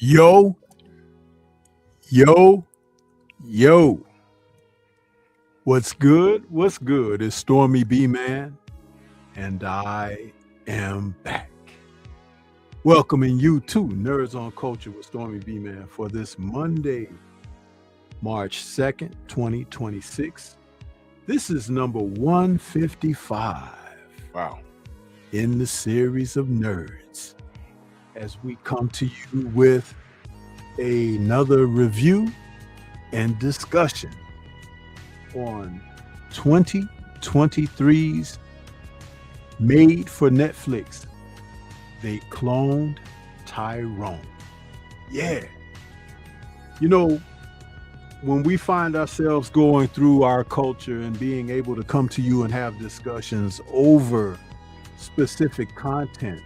Yo, yo, yo. What's good? What's good? It's Stormy B Man, and I am back. Welcoming you to Nerds on Culture with Stormy B Man for this Monday, March 2nd, 2026. This is number 155. Wow. In the series of Nerds, as we come to you with another review and discussion on 2023's made for Netflix, They Cloned Tyrone. Yeah. You know, when we find ourselves going through our culture and being able to come to you and have discussions over specific content,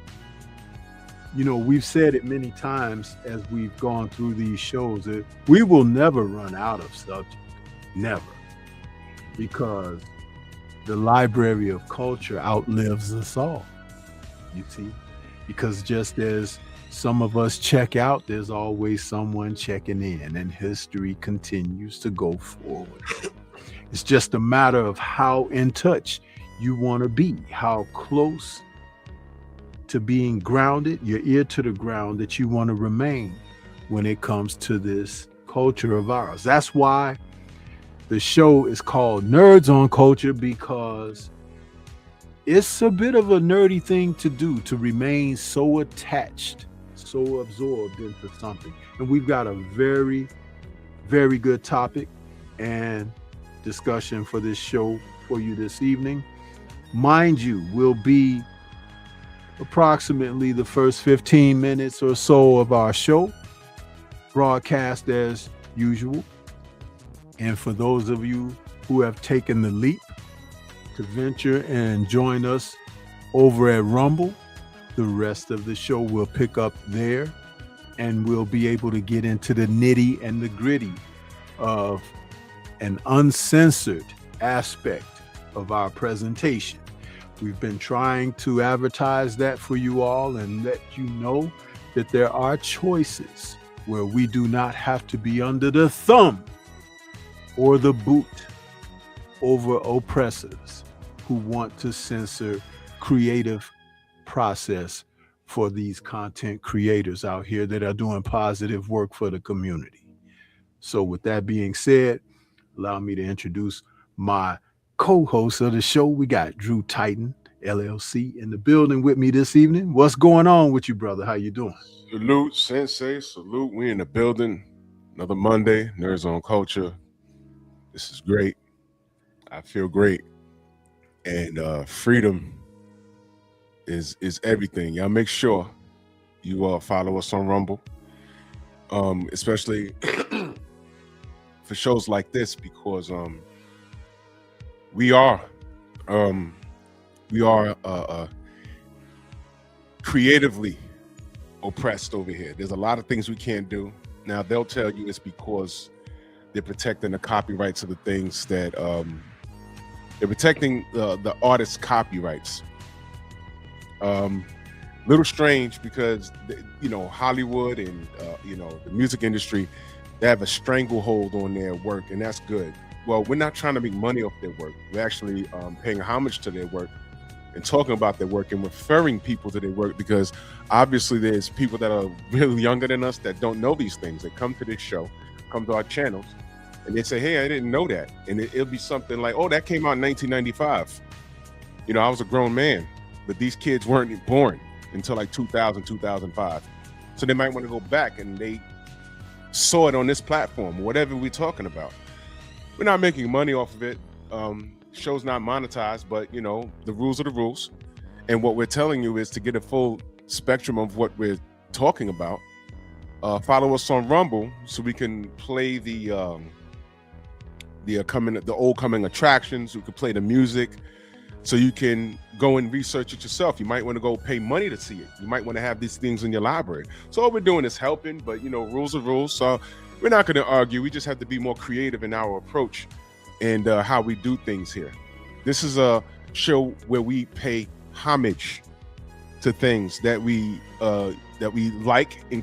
you know, we've said it many times as we've gone through these shows that we will never run out of subject. Never. Because the library of culture outlives us all, you see. Because just as some of us check out, there's always someone checking in, and history continues to go forward. It's just a matter of how in touch you want to be, how close to being grounded, your ear to the ground, that you want to remain when it comes to this culture of ours. That's why the show is called Nerds on Culture, because it's a bit of a nerdy thing to do, to remain so attached, so absorbed into something. And we've got a very, very good topic and discussion for this show for you this evening. Mind you, we'll be approximately the first 15 minutes or so of our show, broadcast as usual. And for those of you who have taken the leap to venture and join us over at Rumble, the rest of the show will pick up there, and we'll be able to get into the nitty and the gritty of an uncensored aspect of our presentation. We've been trying to advertise that for you all and let you know that there are choices where we do not have to be under the thumb or the boot over oppressors who want to censor creative process for these content creators out here that are doing positive work for the community. So with that being said, allow me to introduce my co-host of the show. We got Drew Titan, LLC, in the building with me this evening. What's going on with you, brother? How you doing? Salute, Sensei. Salute. We in the building. Another Monday, Nerds on Culture. This is great. I feel great. And freedom is everything. Y'all make sure you follow us on Rumble. Especially for shows like this, because we are creatively oppressed over here. There's a lot of things we can't do. Now they'll tell you it's because they're protecting the copyrights of the things that they're protecting the artist's copyrights. Little strange because Hollywood and the music industry, they have a stranglehold on their work, and that's good. Well, we're not trying to make money off their work. We're actually paying homage to their work and talking about their work and referring people to their work, because obviously there's people that are really younger than us that don't know these things. They come to this show, come to our channels, and they say, hey, I didn't know that. And it'll be something like, oh, that came out in 1995. I was a grown man, but these kids weren't born until like 2000, 2005. So they might want to go back and they saw it on this platform, whatever we're talking about. We're not making money off of it. Show's not monetized, but the rules are the rules. And what we're telling you is to get a full spectrum of what we're talking about. Follow us on Rumble so we can play the old coming attractions. We can play the music, so you can go and research it yourself. You might want to go pay money to see it. You might want to have these things in your library. So all we're doing is helping, but rules are rules. So we're not going to argue. We just have to be more creative in our approach and how we do things here. This is a show where we pay homage to things that we like in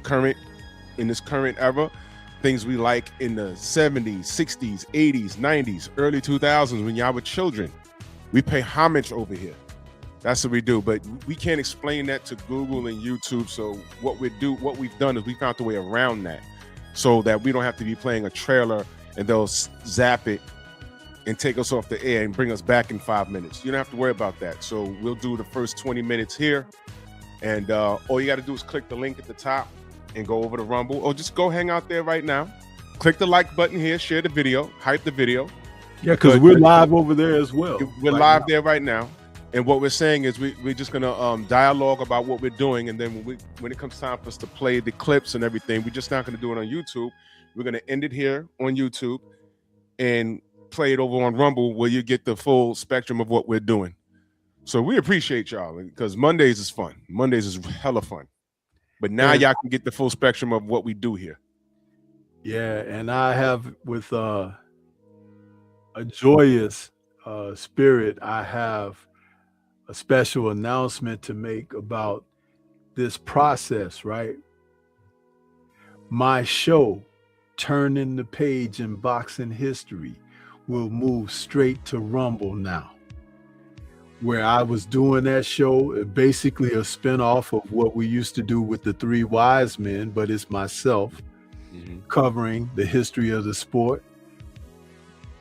this current era, things we like in the 70s, 60s, 80s, 90s, early 2000s when y'all were children. We pay homage over here. That's what we do, but we can't explain that to Google and YouTube. So what we've done is we found a way around that, so that we don't have to be playing a trailer and they'll zap it and take us off the air and bring us back in 5 minutes. You don't have to worry about that. So we'll do the first 20 minutes here, and all you got to do is click the link at the top and go over to Rumble, or just go hang out there right now. Click the like button here, share the video, hype the video. Yeah, because we're live over there as well. We're live there right now. And what we're saying is we're just going to dialogue about what we're doing. And then when it comes time for us to play the clips and everything, we're just not going to do it on YouTube. We're going to end it here on YouTube and play it over on Rumble, where you get the full spectrum of what we're doing. So we appreciate y'all, because Mondays is fun. Mondays is hella fun. But now y'all can get the full spectrum of what we do here. Yeah, and I have with a joyous spirit, I have a special announcement to make about this process, right? My show, Turning the Page in Boxing History, will move straight to Rumble now. Where I was doing that show, basically a spinoff of what we used to do with the Three Wise Men, but it's myself covering the history of the sport,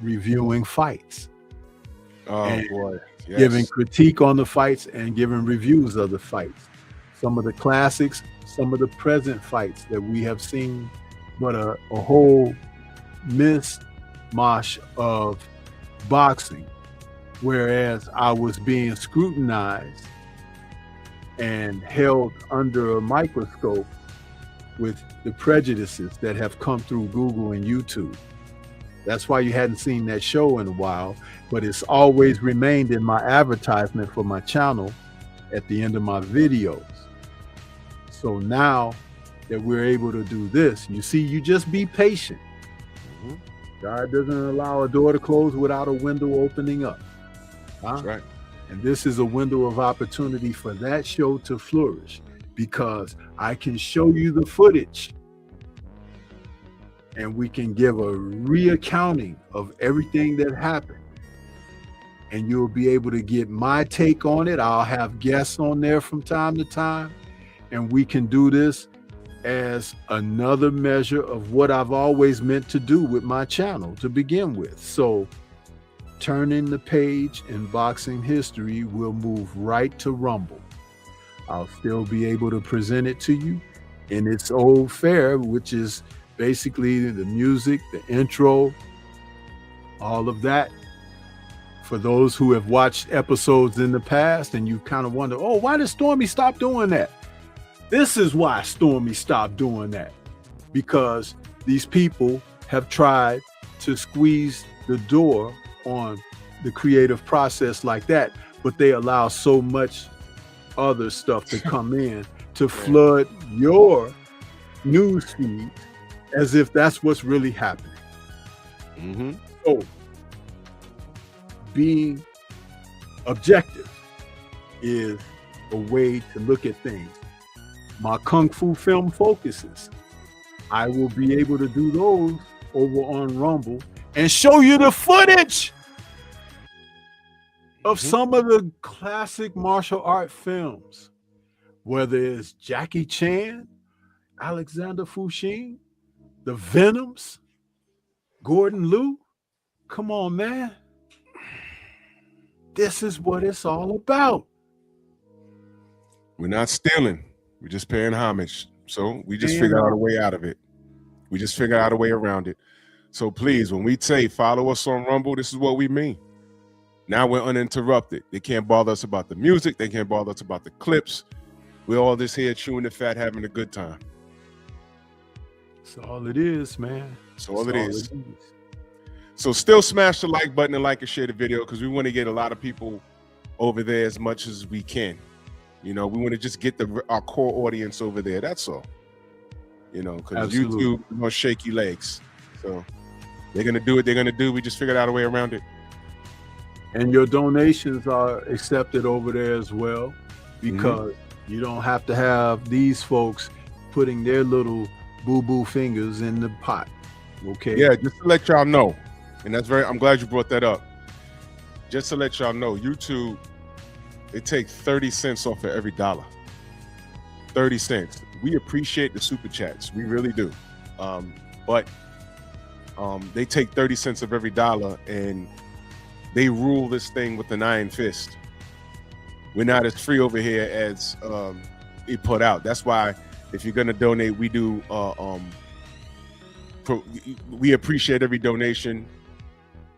reviewing fights, giving critique on the fights and giving reviews of the fights. Some of the classics, some of the present fights that we have seen, but a whole mishmash of boxing. Whereas I was being scrutinized and held under a microscope with the prejudices that have come through Google and YouTube. That's why you hadn't seen that show in a while, but it's always remained in my advertisement for my channel at the end of my videos. So now that we're able to do this, you see, you just be patient. God doesn't allow a door to close without a window opening up. That's right. And this is a window of opportunity for that show to flourish, because I can show you the footage and we can give a reaccounting of everything that happened. And you'll be able to get my take on it. I'll have guests on there from time to time. And we can do this as another measure of what I've always meant to do with my channel to begin with. So turning the page in boxing history will move right to Rumble. I'll still be able to present it to you in its old fare, which is basically the music, the intro, all of that. For those who have watched episodes in the past and you kind of wonder, oh, why did Stormy stop doing that? This is why Stormy stopped doing that. Because these people have tried to squeeze the door on the creative process like that, but they allow so much other stuff to come in to flood your news feed as if that's what's really happening. Mm-hmm. So being objective is a way to look at things. My Kung Fu film focuses, I will be able to do those over on Rumble and show you the footage of some of the classic martial art films, whether it's Jackie Chan, Alexander Fushin, the Venoms, Gordon Liu. Come on, man. This is what it's all about. We're not stealing. We're just paying homage. So we just figure out a way out of it. We just figure out a way around it. So please, when we say follow us on Rumble, this is what we mean. Now we're uninterrupted. They can't bother us about the music. They can't bother us about the clips. We're all just here chewing the fat, having a good time. That's all it is, man. That's all it is. So still smash the like button and like and share the video, because we want to get a lot of people over there as much as we can. You know, we want to just get our core audience over there. That's all. You know, because YouTube is gonna shake your legs. So they're gonna do what they're gonna do. We just figured out a way around it. And your donations are accepted over there as well, because you don't have to have these folks putting their little boo-boo fingers in the pot. Okay. Yeah, just to let y'all know. And that's I'm glad you brought that up. Just to let y'all know, YouTube, they take 30 cents off of every dollar. 30 cents. We appreciate the super chats. We really do. But they take 30 cents of every dollar and they rule this thing with an iron fist. We're not as free over here as it put out. That's why if you're gonna donate, we do we appreciate every donation.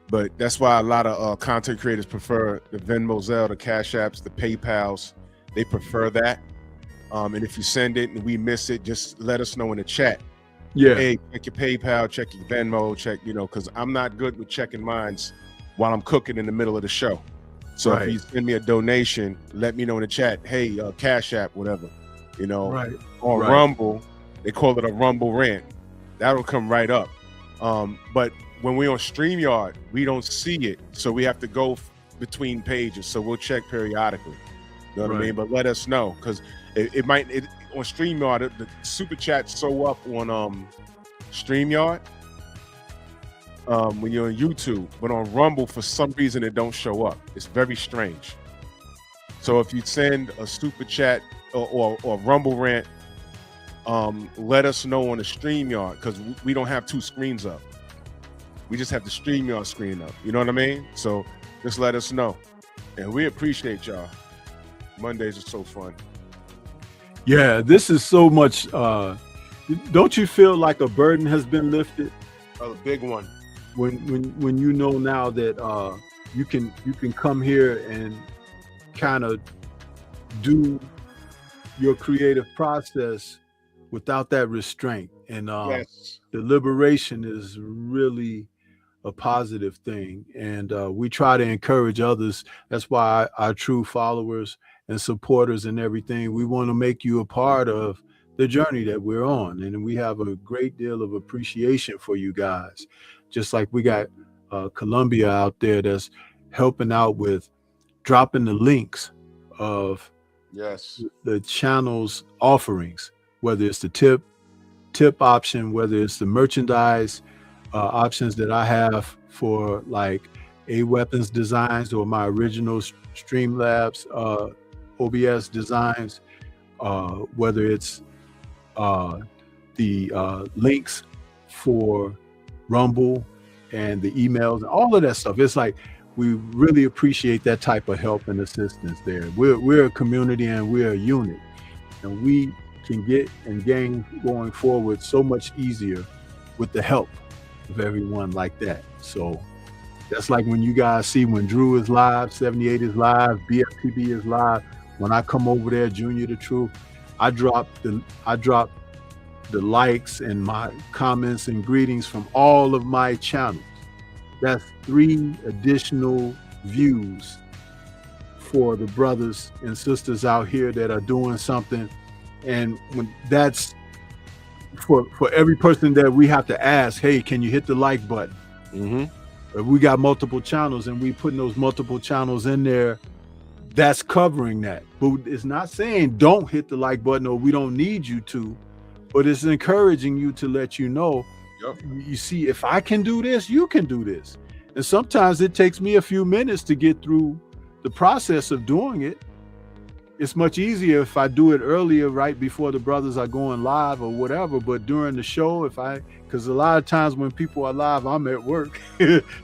But that's why a lot of content creators prefer the Venmo, Zelle, the Cash Apps, the PayPals. They prefer that. And if you send it and we miss it, just let us know in the chat. Yeah. Hey, check your PayPal, check your Venmo, check, you know, because I'm not good with checking mines while I'm cooking in the middle of the show. So if you send me a donation, let me know in the chat. Hey, Cash App, whatever. You know, on Rumble, they call it a Rumble rant. That'll come right up. But when we're on StreamYard, we don't see it, so we have to go between pages. So we'll check periodically. You know what I mean? But let us know, because it might on StreamYard, the super chats show up on StreamYard when you're on YouTube, but on Rumble for some reason it don't show up. It's very strange. So if you send a super chat or Rumble rant, let us know on the StreamYard, because we don't have two screens up. We just have the StreamYard screen up. You know what I mean? So just let us know. And we appreciate y'all. Mondays are so fun. Yeah, this is so much. Don't you feel like a burden has been lifted? A big one. When you know now that you can come here and kind of do your creative process without that restraint. And the liberation is really a positive thing. And we try to encourage others. That's why our true followers and supporters and everything, we want to make you a part of the journey that we're on. And we have a great deal of appreciation for you guys. Just like we got Columbia out there that's helping out with dropping the links of Yes. the channel's offerings, whether it's the tip option, whether it's the merchandise options that I have for like A Weapons designs or my original Streamlabs OBS designs, whether it's the links for Rumble and the emails and all of that stuff. It's like we really appreciate that type of help and assistance there. We're a community and we're a unit, and we can get and gain going forward so much easier with the help of everyone like that. So that's like when you guys see when Drew is live, 78 is live, BFPB is live. When I come over there, Junior the Truth, I drop the likes and my comments and greetings from all of my channels. That's 3 additional views for the brothers and sisters out here that are doing something. And when that's for every person that we have to ask, hey, can you hit the like button? If we got multiple channels and we putting those multiple channels in there, that's covering that. But it's not saying don't hit the like button or we don't need you to, but it's encouraging you to let you know, you see, if I can do this, you can do this. And sometimes it takes me a few minutes to get through the process of doing it. It's much easier if I do it earlier, right before the brothers are going live or whatever. But during the show, because a lot of times when people are live, I'm at work.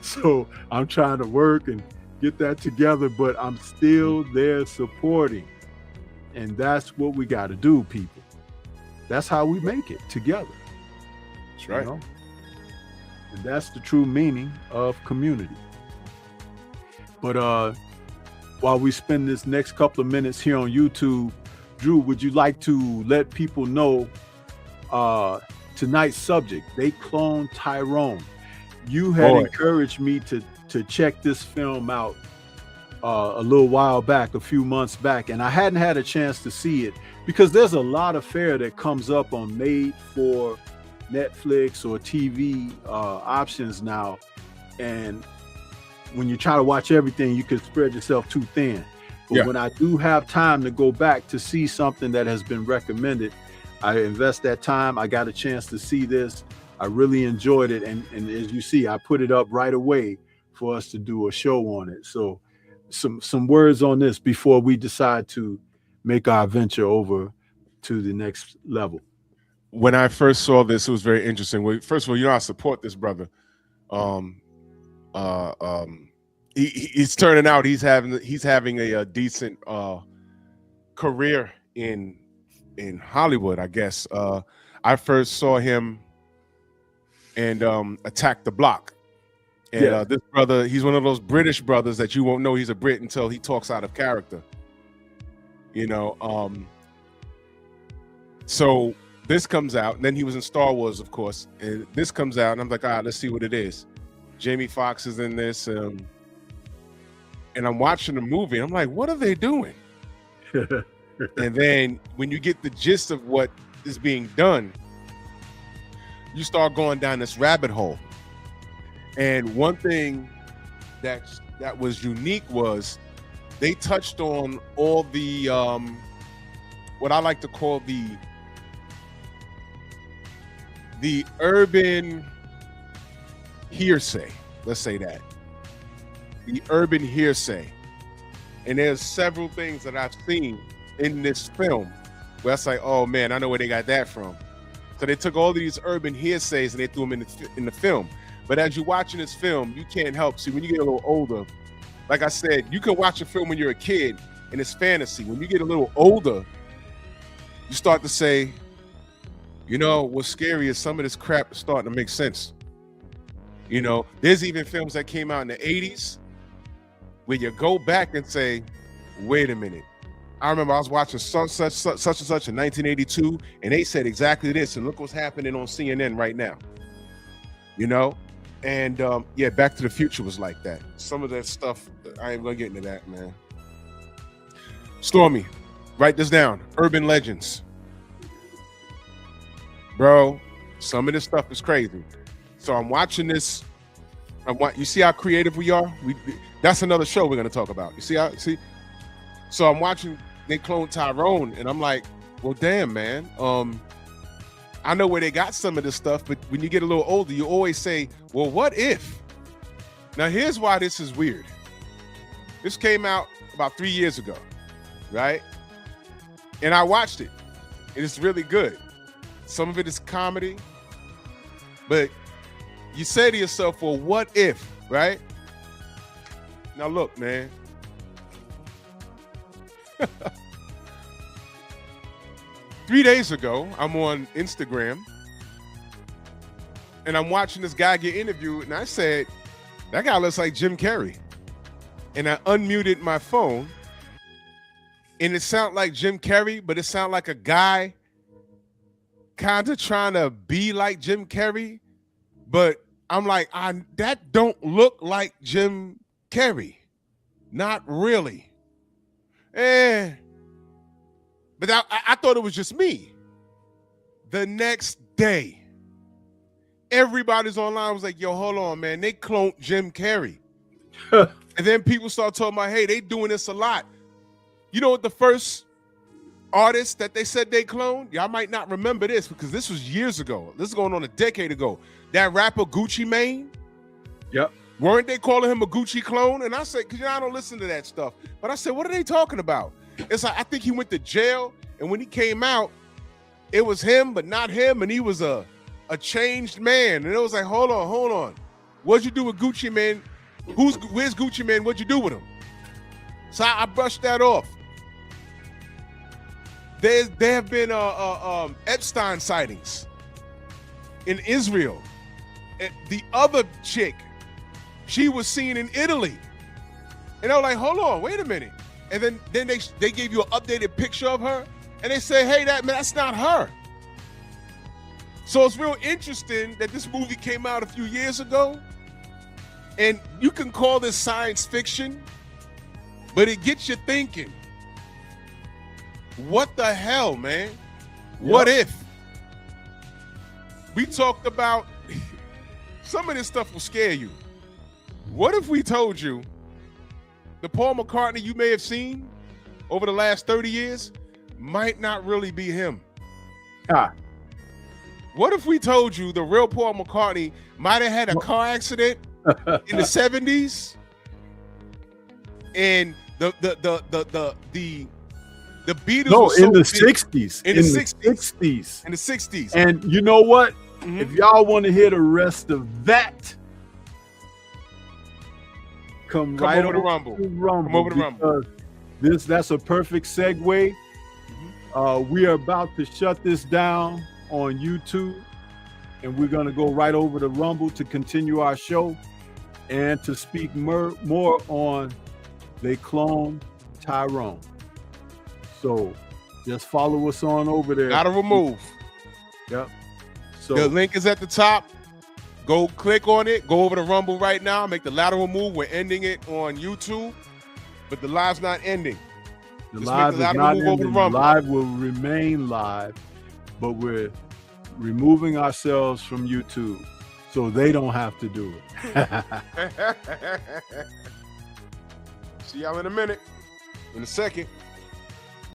So I'm trying to work and get that together, but I'm still there supporting. And that's what we got to do, people. That's how we make it together. That's right. You know? And that's the true meaning of community. But while we spend this next couple of minutes here on YouTube, Drew, would you like to let people know tonight's subject? They cloned Tyrone. You had encouraged me to check this film out a little while back, a few months back, and I hadn't had a chance to see it because there's a lot of fare that comes up on made for Netflix or TV options now, and when you try to watch everything, you can spread yourself too thin. But when I do have time to go back to see something that has been recommended, I invest that time. I got a chance to see this. I really enjoyed it. And as you see, I put it up right away for us to do a show on it. So some words on this before we decide to make our venture over to the next level. When I first saw this, it was very interesting. Well, first of all, you know, I support this brother. He's turning out he's having a decent career in Hollywood, I guess. I first saw him and Attack the Block, and this brother, he's one of those British brothers that you won't know he's a Brit until he talks out of character, you know. So this comes out, and then he was in Star Wars, of course, and this comes out, and I'm like, all right, let's see what it is. Jamie Foxx is in this, and I'm watching the movie, and I'm like, what are they doing? And then when you get the gist of what is being done, you start going down this rabbit hole. And one thing that was unique was they touched on all the what I like to call the urban hearsay, let's say that. The urban hearsay. And there's several things that I've seen in this film where it's like, oh man, I know where they got that from. So they took all these urban hearsays and they threw them in the film. But as you're watching this film, you can't help. See, when you get a little older, like I said, you can watch a film when you're a kid and it's fantasy. When you get a little older, you start to say, you know, what's scary is some of this crap is starting to make sense. You know, there's even films that came out in the 80s where you go back and say, wait a minute. I remember I was watching such and such in 1982, and they said exactly this, and look what's happening on CNN right now. You know? And yeah, Back to the Future was like that. Some of that stuff, I ain't gonna get into that, man. Stormy, write this down. Urban legends. Bro, some of this stuff is crazy. So I'm watching this You see how creative we are? That's another show we're gonna talk about. You see? So I'm watching they clone Tyrone, and I'm like, well, damn, man. I know where they got some of this stuff, but when you get a little older, you always say, well, what if? Now, here's why this is weird. This came out about 3 years ago, right? And I watched it, and it's really good. Some of it is comedy, but you say to yourself, well, what if, right? Now, look, man. 3 days ago, I'm on Instagram, and I'm watching this guy get interviewed, and I said, that guy looks like Jim Carrey. And I unmuted my phone, and it sounded like Jim Carrey, but it sounded like a guy kind of trying to be like Jim Carrey, but I'm like, that don't look like Jim Carrey. Not really. But I thought it was just me. The next day, everybody's online was like, yo, hold on, man. They cloned Jim Carrey. And then people start talking about, hey, they doing this a lot. You know what the first artist that they said they cloned? Y'all might not remember this because this was years ago. This is going on a decade ago. That rapper Gucci Mane. Yep. Weren't they calling him a Gucci clone? And I said, because I don't listen to that stuff. But I said, what are they talking about? It's like, I think he went to jail, and when he came out, it was him, but not him, and he was a changed man. And it was like, hold on. What'd you do with Gucci Mane? Where's Gucci Mane? What'd you do with him? So I brushed that off. There have been Epstein sightings in Israel. And the other chick, she was seen in Italy. And I was like, hold on, wait a minute. And then they gave you an updated picture of her, and they say, hey, that's not her. So it's real interesting that this movie came out a few years ago, and you can call this science fiction, but it gets you thinking. What the hell, man? Yep. What if? We talked about some of this stuff will scare you. What if we told you the Paul McCartney you may have seen over the last 30 years might not really be him? What if we told you the real Paul McCartney might have had a car accident in the 70s, and the Beatles? No, in the 60s. In the 60s. In the 60s. And you know what? Mm-hmm. If y'all want to hear the rest of that, come right over to Rumble. Come over to Rumble. That's a perfect segue. Mm-hmm. We are about to shut this down on YouTube, and we're going to go right over to Rumble to continue our show and to speak more on They Cloned Tyrone. So just follow us on over there. Lateral move. Yep. So the link is at the top. Go click on it. Go over to Rumble right now. Make the lateral move. We're ending it on YouTube, but the live's not ending. The live is not ending. The live will remain live, but we're removing ourselves from YouTube so they don't have to do it. See y'all in a minute. In a second.